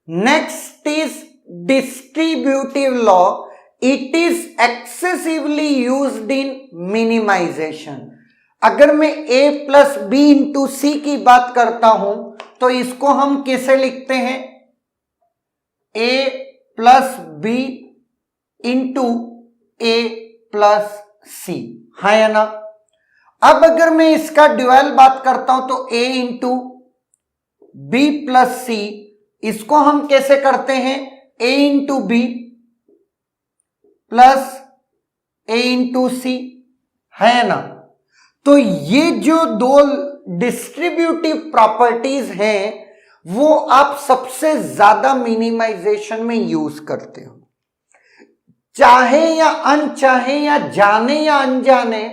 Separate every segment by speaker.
Speaker 1: Next is distributive law, it is excessively used in minimization. अगर मैं a plus B into C की बात करता हूं तो इसको हम कैसे लिखते हैं, a plus B into A plus c, है या ना। अब अगर मैं इसका ड्यूअल बात करता हूं तो a into b plus c, इसको हम कैसे करते हैं, a into b plus a into c, है ना। तो ये जो दो डिस्ट्रीब्यूटिव प्रॉपर्टीज हैं वो आप सबसे ज्यादा मिनिमाइजेशन में यूज करते हो, चाहे या अनचाहे या जाने या अनजाने,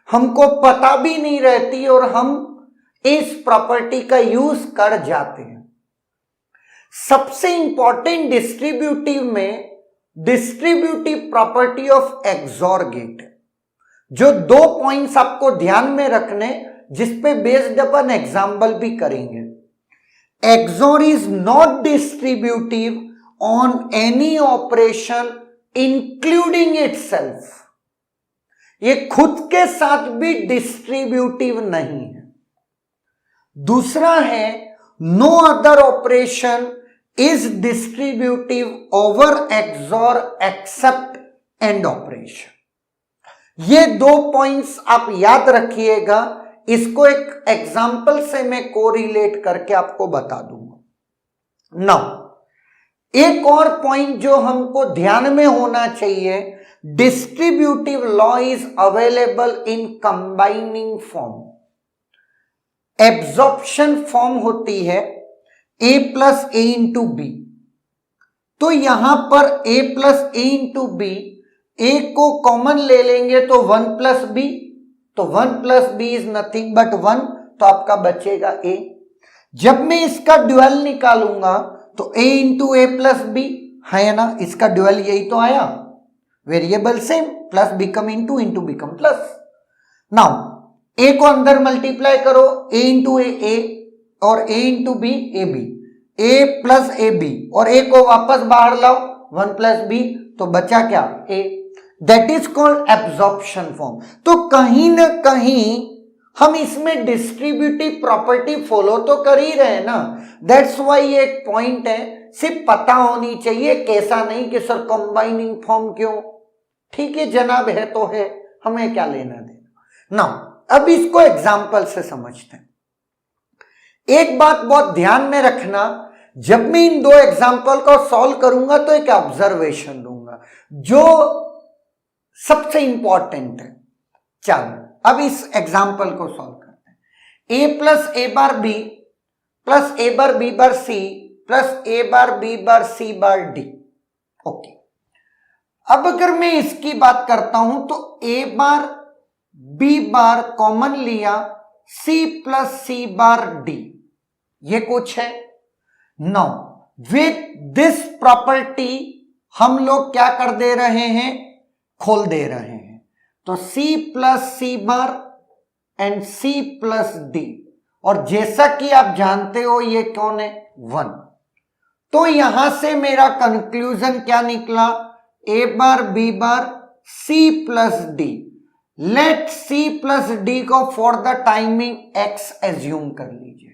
Speaker 1: हमको पता भी नहीं रहती और हम इस प्रॉपर्टी का यूज कर जाते हैं। सबसे इंपॉर्टेंट डिस्ट्रीब्यूटिव में distributive property of XOR gate, जो दो पॉइंट्स आपको ध्यान में रखने, जिसपे बेस्ड अपन एग्जाम्पल भी करेंगे। XOR is not distributive on any operation including itself, ये खुद के साथ भी डिस्ट्रीब्यूटिव नहीं है। दूसरा है no other operation is distributive over XOR except and operation. ये दो पॉइंट्स आप याद रखिएगा, इसको एक एग्जाम्पल से मैं कोरिलेट करके आपको बता दूंगा। नाउ एक और पॉइंट जो हमको ध्यान में होना चाहिए, distributive law is available in combining form. Absorption form होती है a plus A into B, तो यहां पर a plus A into B, a को कॉमन ले लेंगे तो 1 प्लस बी, तो 1 plus B is nothing but 1, तो आपका बचेगा a। जब मैं इसका ड्यूअल निकालूंगा तो a into A plus B, है ना, इसका ड्यूअल यही तो आया, variable same, plus become into become plus. Now a को अंदर मल्टीप्लाई करो, a इंटू ए और a into B A B, a plus A B, और a को वापस बाहर लाओ 1 प्लस बी, तो बचा क्या a। That is called absorption form. तो कहीं ना कहीं हम इसमें डिस्ट्रीब्यूटिव प्रॉपर्टी फॉलो तो कर ही रहे हैं ना। दैट्स वाई ये एक पॉइंट है, सिर्फ पता होनी चाहिए, कैसा नहीं कि सर कंबाइनिंग फॉर्म क्यों, ठीक है जनाब, है तो है, हमें क्या लेना देना। नाउ अब इसको एग्जाम्पल से समझते हैं। एक बात बहुत ध्यान में रखना, जब मैं इन दो एग्जाम्पल को सॉल्व करूंगा तो एक ऑब्जर्वेशन दूंगा जो सबसे इंपॉर्टेंट है। चलो अब इस एग्जाम्पल को सॉल्व करते हैं। a plus A bar B plus A bar B bar C plus A bar B bar C bar D. Okay, अब अगर मैं इसकी बात करता हूं तो a bar B bar common लिया, C plus C bar D, ये कुछ है। नाउ विथ दिस प्रॉपर्टी हम लोग क्या कर दे रहे हैं, खोल दे रहे हैं, तो c plus C bar and c plus D, और जैसा कि आप जानते हो ये कौन है, 1। तो यहां से मेरा कंक्लूजन क्या निकला, a bar b bar c plus d. Let c plus d को for the timing x assume कर लीजिए।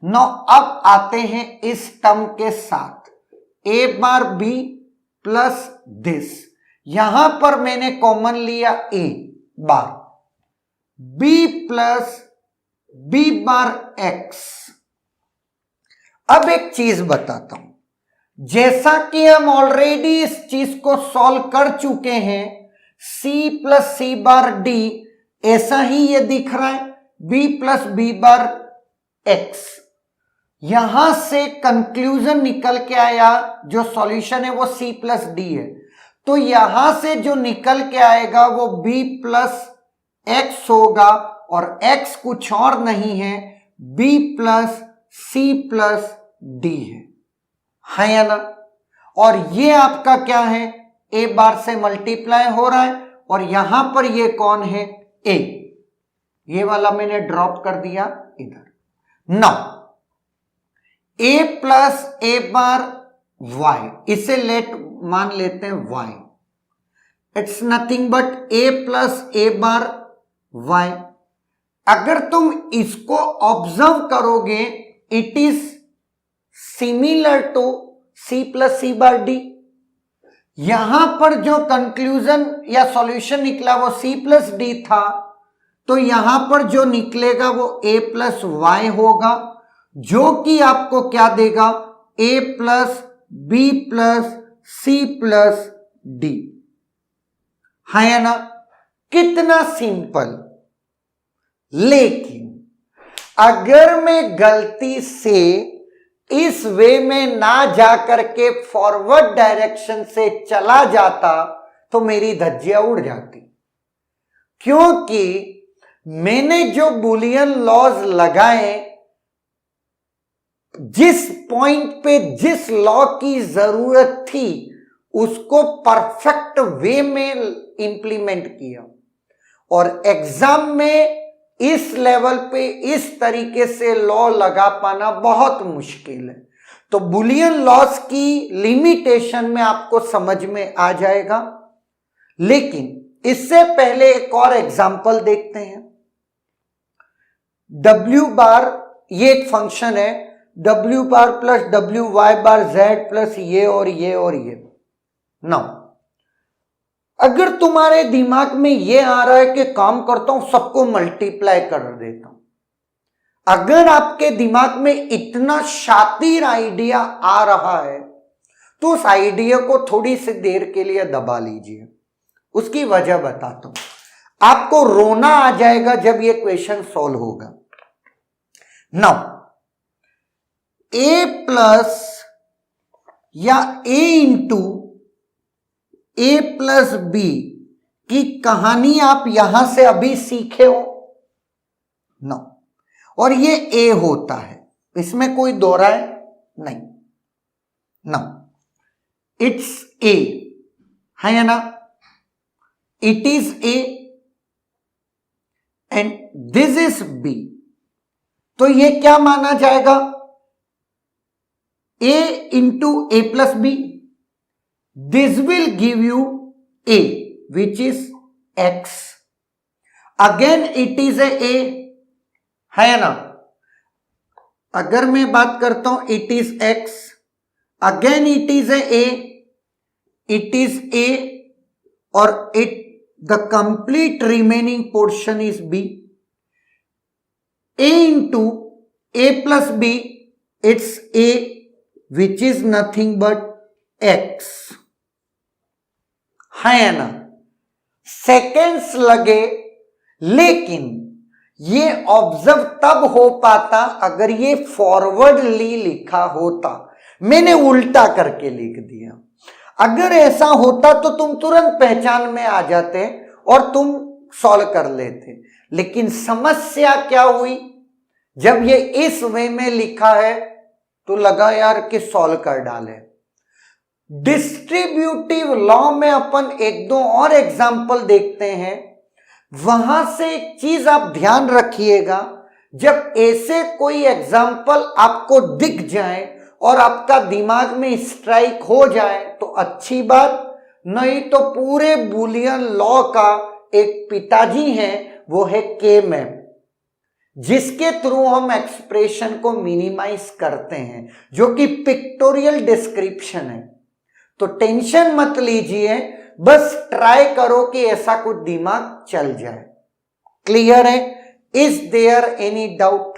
Speaker 1: नो अब आते हैं इस टर्म के साथ, a bar b plus this, यहां पर मैंने कॉमन लिया a bar, b plus b bar x। अब एक चीज बताता हूं, जैसा कि हम ऑलरेडी इस चीज को सॉल्व कर चुके हैं, c plus C bar D, ऐसा ही ये दिख रहा है, b प्लस b बार x। यहां से कंक्लूजन निकल के आया, जो सॉल्यूशन है वो c प्लस डी है, तो यहां से जो निकल के आएगा वो b प्लस x होगा, और x कुछ और नहीं है, b plus c plus D है या ना। और ये आपका क्या है, a बार से मल्टीप्लाई हो रहा है, और यहां पर ये कौन है, a, ये वाला मैंने ड्रॉप कर दिया इधर। Now a plus A bar y, इसे लेट मान लेते हैं y, it's nothing but a plus a bar y। अगर तुम इसको ऑब्जर्व करोगे it is similar to c plus c bar d। यहां पर जो कंक्लूजन या सॉल्यूशन निकला वो c प्लस d था, तो यहां पर जो निकलेगा वो a प्लस y होगा, जो कि आपको क्या देगा, a plus b plus c plus d, है ना। कितना सिंपल। लेकिन अगर मैं गलती से इस वे में ना जाकर के फॉरवर्ड डायरेक्शन से चला जाता तो मेरी धज्जियां उड़ जाती, क्योंकि मैंने जो बुलियन लॉज लगाए, जिस पॉइंट पे जिस लॉ की जरूरत थी उसको परफेक्ट वे में इंप्लीमेंट किया, और एग्जाम में इस लेवल पे इस तरीके से लॉ लगा पाना बहुत मुश्किल है। तो बुलियन लॉस की लिमिटेशन में आपको समझ में आ जाएगा। लेकिन इससे पहले एक और एग्जांपल देखते हैं। W बार, ये एक फंक्शन है, W बार प्लस W y बार z प्लस ये और ये और ये। नाउ अगर तुम्हारे दिमाग में ये आ रहा है कि काम करता हूं सबको मल्टीप्लाई कर देता हूं, अगर आपके दिमाग में इतना शातिर आइडिया आ रहा है तो उस आइडिया को थोड़ी सी देर के लिए दबा लीजिए। उसकी वजह बताता हूं, आपको रोना आ जाएगा जब ये क्वेश्चन सॉल्व होगा। नाउ a प्लस या a into a plus b की कहानी आप यहां से अभी सीखे हो नो, और ये a होता है, इसमें कोई दो राय नहीं। नो, इट्स a, है ना, it is a and this is b। तो ये क्या माना जाएगा, a into a plus b। This will give you a, which is x. Again it is a, है ना। अगर मैं बात करता हूं it is x, again it is a, it is a, और it the complete remaining portion is b. a into a plus b, it's a, which is nothing but x, है ना। सेकेंड्स लगे, लेकिन ये ऑब्जर्व तब हो पाता अगर ये फॉरवर्डली लिखा होता। मैंने उल्टा करके लिख दिया। अगर ऐसा होता तो तुम तुरंत पहचान में आ जाते और तुम सॉल्व कर लेते। लेकिन समस्या क्या हुई, जब ये इस वे में लिखा है तो लगा यार कि सॉल्व कर डाले। डिस्ट्रीब्यूटिव लॉ में अपन एक दो और एग्जाम्पल देखते हैं। वहां से एक चीज आप ध्यान रखिएगा, जब ऐसे कोई एग्जाम्पल आपको दिख जाए और आपका दिमाग में स्ट्राइक हो जाए तो अच्छी बात, नहीं तो पूरे बुलियन लॉ का एक पिताजी है, वो है के मैप, जिसके थ्रू हम एक्सप्रेशन को मिनिमाइज करते हैं, जो कि पिक्टोरियल डिस्क्रिप्शन है। तो टेंशन मत लीजिए, बस ट्राई करो कि ऐसा कुछ दिमाग चल जाए। क्लियर है? Is there any doubt?